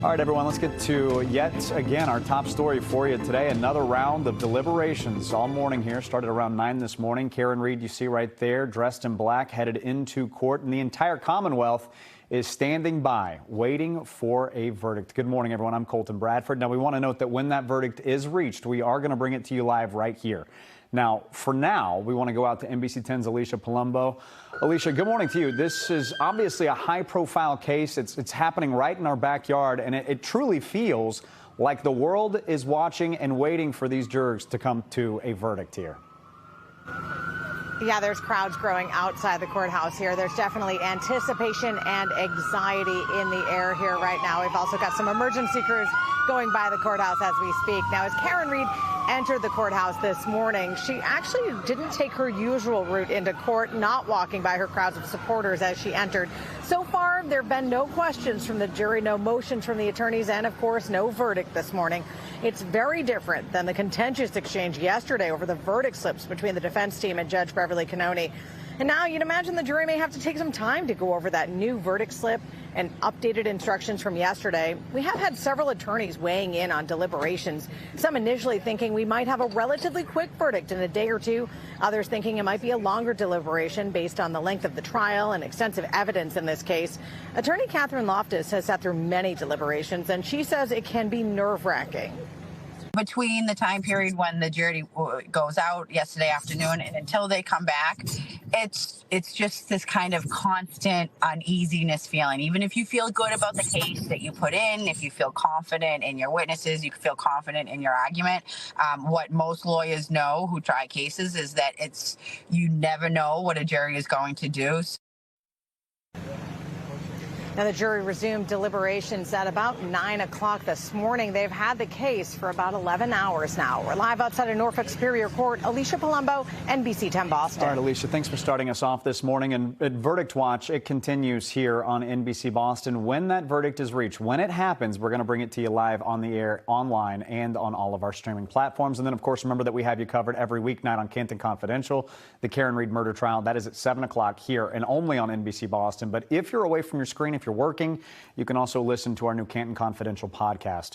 All right, everyone, let's get to yet again our top story for you today. Another round of deliberations all morning here. Started around 9 this morning. Karen Reed, you see right there, dressed in black, headed into court. And the entire Commonwealth is standing by, waiting for a verdict. Good morning, everyone. I'm Colton Bradford. Now, we want to note that when that verdict is reached, we are going to bring it to you live right here. Now, for now, we want to go out to NBC 10's Alicia Palumbo. Alicia, good morning to you. This is obviously a high-profile case. It's happening right in our backyard, and it truly feels like the world is watching and waiting for these jurors to come to a verdict here. Yeah, there's crowds growing outside the courthouse here. There's definitely anticipation and anxiety in the air here right now. We've also got some emergency crews going by the courthouse as we speak. Now, as Karen Reed entered the courthouse this morning, she actually didn't take her usual route into court, not walking by her crowds of supporters as she entered. So far, there have been no questions from the jury, no motions from the attorneys, and, of course, no verdict this morning. It's very different than the contentious exchange yesterday over the verdict slips between the defense team and Judge Beverly Cannoni. And now you'd imagine the jury may have to take some time to go over that new verdict slip and updated instructions from yesterday. We have had several attorneys weighing in on deliberations, some initially thinking we might have a relatively quick verdict in a day or two, others thinking it might be a longer deliberation based on the length of the trial and extensive evidence in this case. Attorney Catherine Loftus has sat through many deliberations, and she says it can be nerve-wracking. Between the time period when the jury goes out yesterday afternoon and until they come back, it's just this kind of constant uneasiness feeling. Even if you feel good about the case that you put in, if you feel confident in your witnesses, you feel confident in your argument. What most lawyers know who try cases is that you never know what a jury is going to do. Now, the jury resumed deliberations at about 9 o'clock this morning. They've had the case for about 11 hours now. We're live outside of Norfolk Superior Court. Alicia Palumbo, NBC 10 Boston. All right, Alicia, thanks for starting us off this morning. And at Verdict Watch, it continues here on NBC Boston. When that verdict is reached, when it happens, we're going to bring it to you live on the air, online, and on all of our streaming platforms. And then, of course, remember that we have you covered every weeknight on Canton Confidential, the Karen Reed murder trial. That is at 7 o'clock here and only on NBC Boston. But if you're away from your screen, if you're working, you can also listen to our new Canton Confidential podcast.